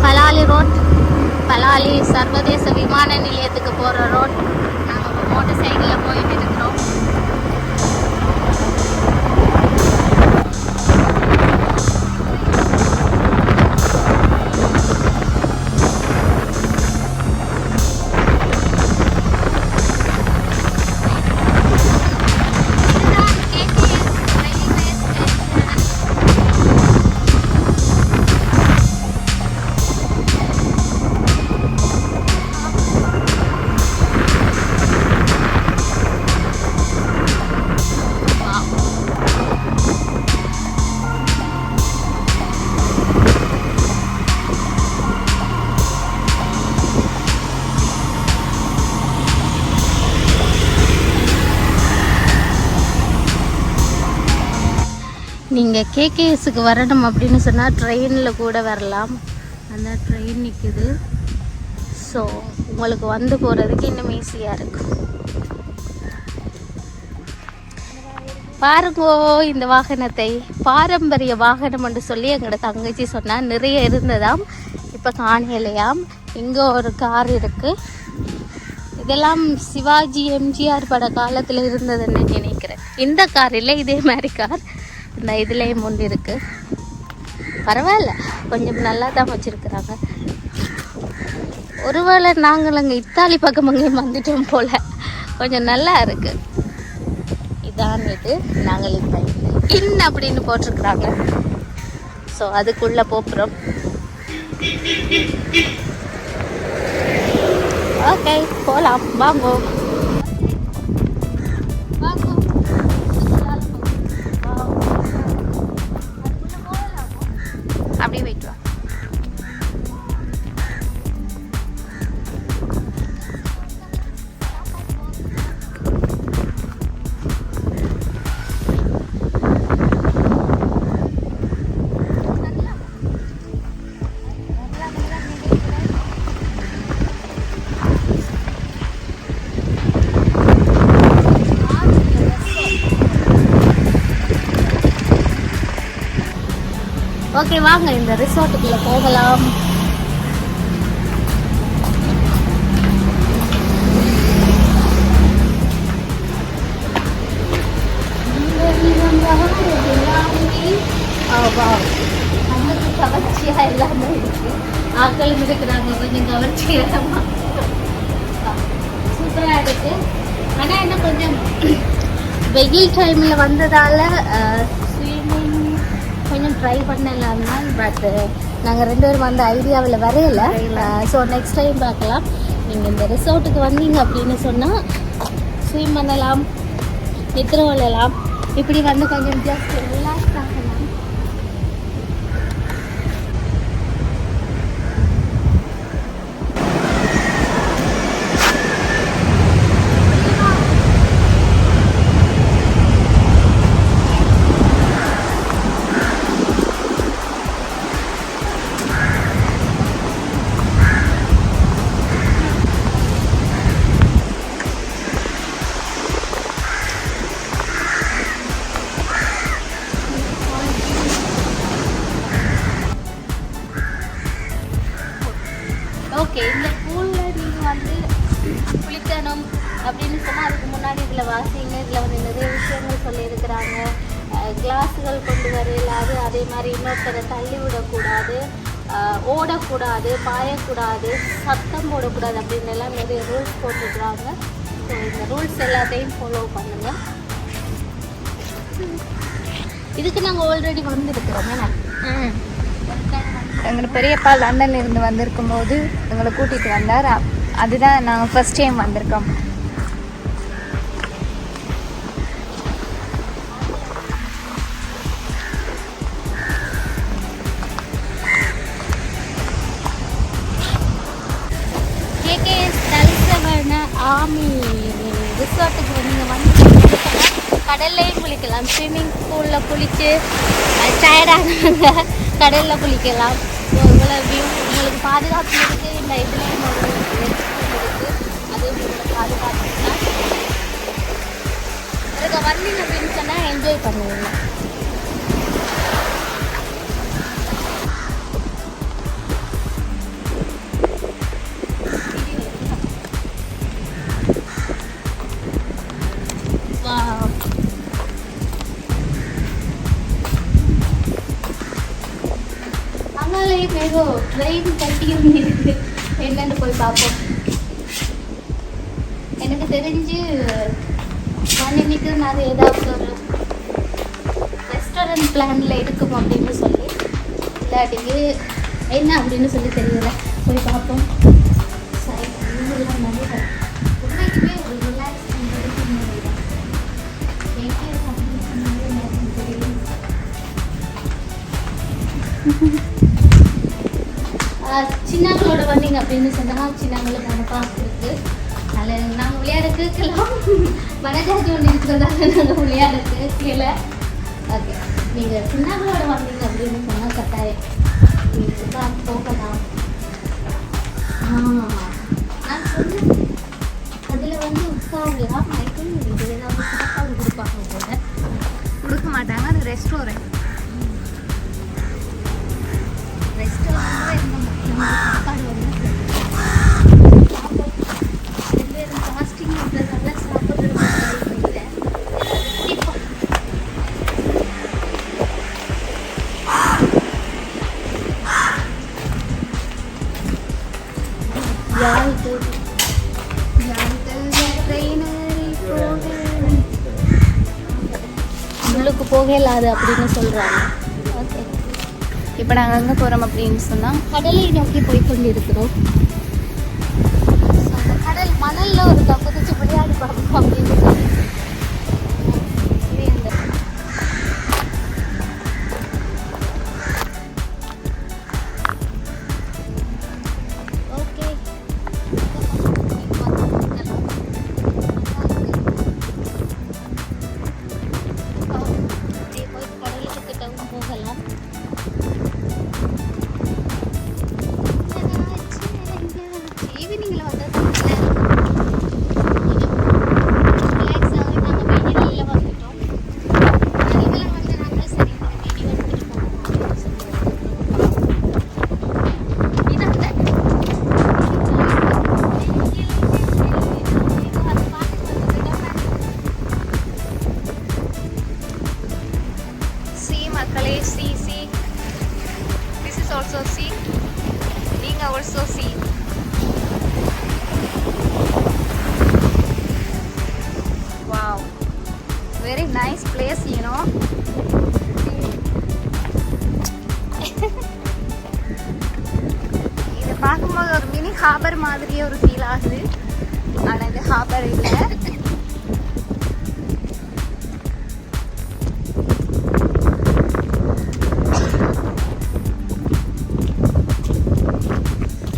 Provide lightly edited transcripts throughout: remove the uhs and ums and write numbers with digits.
Palali road, Palali சர்வதேச விமான நிலையத்துக்கு போகிற ரோட். நாங்கள் மோட்டர் சைக்கிளில் போயிட்டு இருக்கிறோம். நீங்கள் கேகேஎஸ்க்கு வரணும் அப்படின்னு சொன்னால் ட்ரெயினில் கூட வரலாம். அந்த ட்ரெயின் நிற்குது. ஸோ உங்களுக்கு வந்து போகிறதுக்கு இன்னும் ஈஸியாக இருக்கும். பாருங்கோ இந்த வாகனத்தை, பாரம்பரிய வாகனம் என்று சொல்லி எங்களோட தங்கச்சி சொன்னால் நிறைய இருந்ததாம், இப்போ காணலையாம். இங்கே ஒரு கார் இருக்குது. இதெல்லாம் சிவாஜி எம்ஜிஆர் பட காலத்தில் இருந்ததுன்னு நினைக்கிறேன். இந்த கார் இல்லை, இதே மாதிரி கார் இந்த இதுலேயும் ஒன்று இருக்குது. பரவாயில்ல, கொஞ்சம் நல்லா தான் வச்சுருக்குறாங்க. ஒருவேளை நாங்கள் அங்கே இத்தாலி பக்கம் அங்கேயும் வந்துட்டோம் போல். கொஞ்சம் நல்லா இருக்குது. இதான் இது, நாங்கள் இப்போ இன் அப்படின்னு போட்டிருக்குறாங்க. ஸோ அதுக்குள்ளே போகிறோம். ஓகே போகலாம், வாங்கோ. அப்படியே போயிட்டு வா. ஓகே வாங்க, இந்த ரிசார்ட்டுக்குள்ள போகலாம். கவர்ச்சியா எல்லாமே இருக்கு. ஆக்களும் இருக்கிறாங்க, கொஞ்சம் கவர்ச்சிகரமா சூப்பரா இருக்கு. ஆனா என்ன கொஞ்சம் வெயில் டைம்ல வந்ததால கொஞ்சம் ட்ரை பண்ணலாம் தான். பட் நாங்கள் 2 பேரும் அந்த ஐடியாவில் வரையில. ஸோ நெக்ஸ்ட் டைம் பார்க்கலாம். நீங்கள் இந்த ரிசார்ட்டுக்கு வந்தீங்க அப்படின்னு சொன்னால் ஸ்விம் பண்ணலாம், நித்திர கொள்ளலாம். இப்படி வந்து கொஞ்சம் ஜஸ்ட் ரிலாக்ஸ் ஆகலாம். ஓகே, இந்த பூலில் நீங்கள் வந்து குளிக்கணும் அப்படின்னு சொன்னால் அதுக்கு முன்னாடி இதில் வாசிங்க. இதில் வந்து நிறைய விஷயங்கள் சொல்லியிருக்கிறாங்க. கிளாஸுகள் கொண்டு வர இல்லாது, அதே மாதிரி இன்னொருத்தரை தள்ளி விடக்கூடாது, ஓடக்கூடாது, பாயக்கூடாது, சத்தம் போடக்கூடாது அப்படின்னு எல்லாம் நிறைய ரூல்ஸ் போட்டுருக்குறாங்க. ஸோ இந்த ரூல்ஸ் எல்லாத்தையும் ஃபாலோ பண்ணுங்கள். இதுக்கு நாங்கள் ஆல்ரெடி வந்துருக்கிறோம். எங்கள் பெரியப்பா லண்டன்ல இருந்து வந்திருக்கும் போது எங்களை கூட்டிகிட்டு வந்தார். அதுதான் நாங்கள் ஃபர்ஸ்ட் டைம் வந்திருக்கோம். கேகேஎஸ் தல்சவர்ண ஆர்மி ரிசார்ட்டுக்கு நீங்கள் வந்து கடல்லையும் குளிக்கலாம். ஸ்விம்மிங் பூலில் குளித்து டயர்டானவங்க கடலில் குளிக்கலாம். ஸோ இவ்வளோ வியூ உங்களுக்கு பாதுகாப்பு இருக்குது. இந்த இதுலேயும் ஒரு இருக்குது, அது உங்களோட பாதுகாப்புனா இதுக்கு வந்தீங்க அப்படின்னு சொன்னால் என்ஜாய் பண்ணுவீங்க. ஏதோ ட்ரெயின் கட்டியும் இருக்கு, என்னன்னு போய் பார்ப்போம். எனக்கு தெரிஞ்சு இன்னைக்கு நான் ஏதாவது ஒரு ரெஸ்டாரண்ட் பிளானில் இருக்கும் அப்படின்னு சொல்லி, இல்லாட்டிக்கு என்ன அப்படின்னு சொல்லி தெரியல. போய் பார்ப்போம். சரி, இதெல்லாம் நிறைய உண்மைக்குமே ஒரு ரிலாக்ஸ் பண்ணுறதுக்கு சின்னங்களோட வந்தீங்க அப்படின்னு சொன்னால் சின்னங்களுக்கு நாங்கள் பார்த்துருக்கு. அதில் நாங்கள் விளையாட கேட்கலாம். மனஜாதி ஒன்று இருக்கிறதால நாங்கள் விளையாட கேட்கல. ஓகே, நீங்கள் சின்னங்களோட வந்தீங்க அப்படின்னு சொன்னால் கட்டாயம் நீங்கள் தான் போகலாம். நான் சொன்னேன் அதில் வந்து உட்காரலாம். இது ஏதாவது சாப்பாடு கொடுப்பாங்க போல. கொடுக்க மாட்டாங்க, அது ரெஸ்டாரண்ட். சாப்பாடு வந்து ஃபாஸ்டிங் இருக்கிறதால சாப்பிட்றது உள்ளுக்கு போகலாது அப்படின்னு சொல்கிறாங்க. ஓகே, இப்போ நாங்கள் எங்கே போகிறோம் அப்படின்னு சொன்னால் கடலை நோக்கி போய் கொண்டிருக்கிறோம். அந்த கடல் மணலில் ஒரு குதிச்சு விளையாடி பார்ப்போம் அப்படின்னு சொல்லி ஓகே. போய் கடலுக்கு கிட்டவும் போகலாம். ஈவினிங்கில் வந்தது ரிலாக்ஸ் ஆகி நாங்கள் வெயிலில் வந்துட்டோம். அதில் வந்து நாங்கள் சரி வீடியோ எடுத்துகிட்டு போகணும் அப்படின்னு see மக்களே, see. This is also see. நீங்கள் also see. Wow, very nice place, you know. இதை பார்க்கும்போது ஒரு மினி ஹார்பர் மாதிரியே ஒரு ஃபீல் ஆகுது. ஆனால் இது ஹார்பர் இல்லை.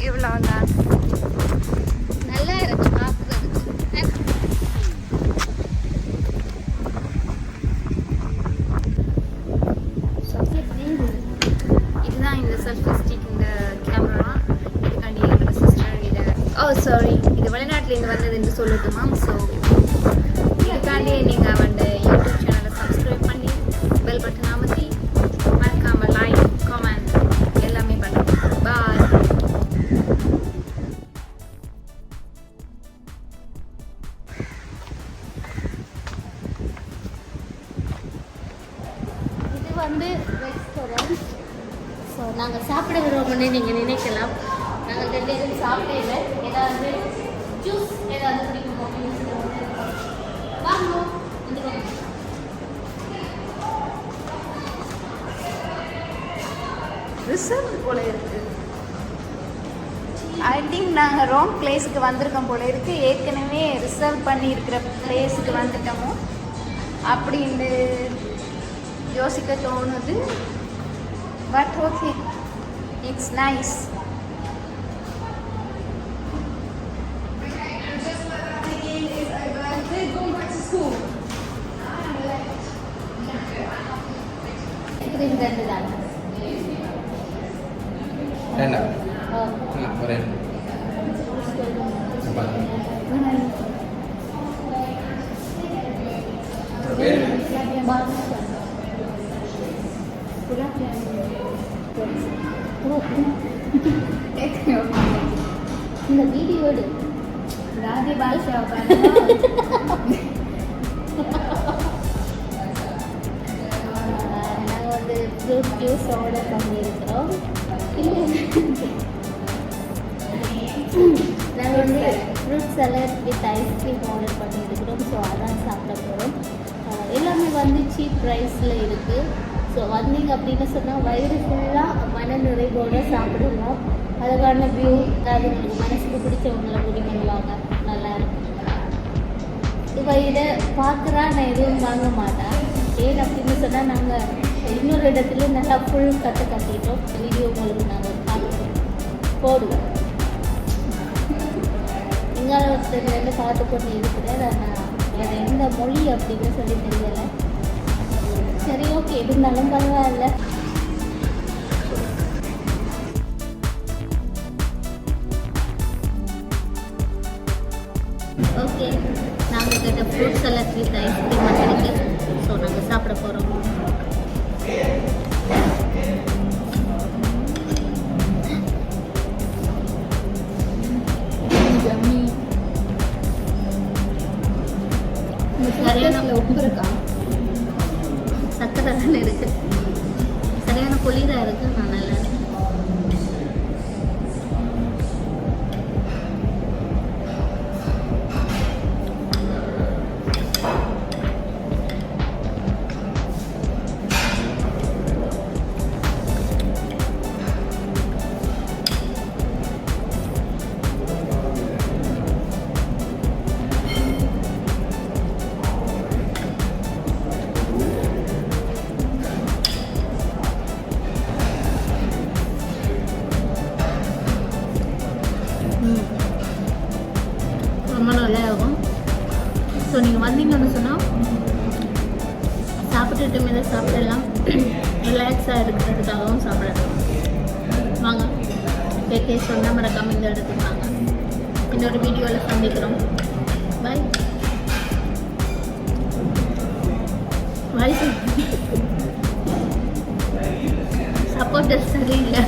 இவ்வளோதான். நல்லா இருக்கு பார்க்குறதுக்கு. இதுதான் இந்த செல்ஃபி ஸ்டிக், இந்த கேமரா. இதுக்காண்டி என்னோட சிஸ்டர் சாரி, இது வெளிநாட்டிலேருந்து வந்தது என்று சொல்லட்டுமா. ஸோ இதுக்காண்டி நீங்கள் வந்து யூடியூப் சேனலை சப்ஸ்கிரைப் பண்ணி பெல் பட்டன் அமர்த்தி மறக்காமல் லைக் கமெண்ட் எல்லாமே பண்ணுங்க. பாய். இது வந்து ரெஸ்டாரண்ட். ஸோ நாங்கள் சாப்பிட வருவோம்னு நீங்கள் நினைக்கலாம். நாங்கள் 2 பேரும் சாப்பிடல. ஏதாவது ஜூஸ் ஏதாவது குடிக்கணும் அப்படின்னு சொல்லி வாங்க வந்துடுவோம். ரிசர்வ் போல இருக்கு. ஐ திங்க் நாங்கள் ராங் பிளேஸுக்கு வந்திருக்கோம் போல இருக்கு. ஏற்கனவே ரிசர்வ் பண்ணி இருக்கிற பிளேஸுக்கு வந்துட்டோமோ அப்படின்னு யோசிக்க தோணுது. But okay, it's nice. Ice cream 2 தான். Enak. Enak keren. Apa? இந்த வீடியோ ராதி பாஷா நாங்கள் வந்து ஃப்ரூட் ஜூஸ் ஆர்டர் பண்ணியிருக்கிறோம். நாங்கள் வந்து fruit salad with ice cream order பண்ணியிருக்கிறோம். ஸோ அதான் சாப்பிட போகிறோம். எல்லாமே வந்து சீப் ப்ரைஸில் இருக்குது. ஸோ வந்தீங்க அப்படின்னு சொன்னால் வயிறு ஃபுல்லாக மன நிறைவோடு சாப்பிடலாம். அதுக்கான வியூ அதாவது உங்களுக்கு மனசுக்கு பிடிச்சவங்களை கூடி பண்ணுவாங்க. நல்லாயிருக்கும். இப்போ இதை பார்க்குறா நான் எதுவும் வாங்க மாட்டேன். ஏன் அப்படின்னு சொன்னால் நாங்கள் இன்னொரு இடத்துல நல்லா ஃபுல் கட்டிட்டோம். வீடியோ உங்களுக்கு நாங்கள் பார்த்து போடுவோம். இங்காலத்துலேருந்து பார்த்து கொண்டு இருக்கிறேன். நான் வேறு எந்த மொழி அப்படின்னு சொல்லி தெரியலை. சரி, ஓகே, இருந்தாலும் பரவாயில்ல. ஓகே, நாங்கள் கேட்ட ஃப்ரூட் சலாட் வித் ஐஸ்கிரீம் வந்துருக்கு. ஸோ நாங்கள் சாப்பிட போகிறோம். சரியான உப்பு இருக்கா? சக்கரை தானே இருக்குது. சரியான புளிதாக இருக்குது. நான் நல்லா இருக்கு. ரொம்ப நல்லா இருக்கும். ஸோ நீங்கள் வந்தீங்கன்னு சொன்னால் சாப்பிட்டுட்டு மேலே சாப்பிடலாம். ரிலாக்ஸாக இருக்கிறதுக்காகவும் சாப்பிடலாம். வாங்க, கேட்கே சொன்னால் மறக்காமல் இந்த இடத்துக்கு வாங்க. இன்னொரு வீடியோவில் சந்திக்கிறோம். பாய் பாய். சப்போர்ட்டர் சரியில்லை.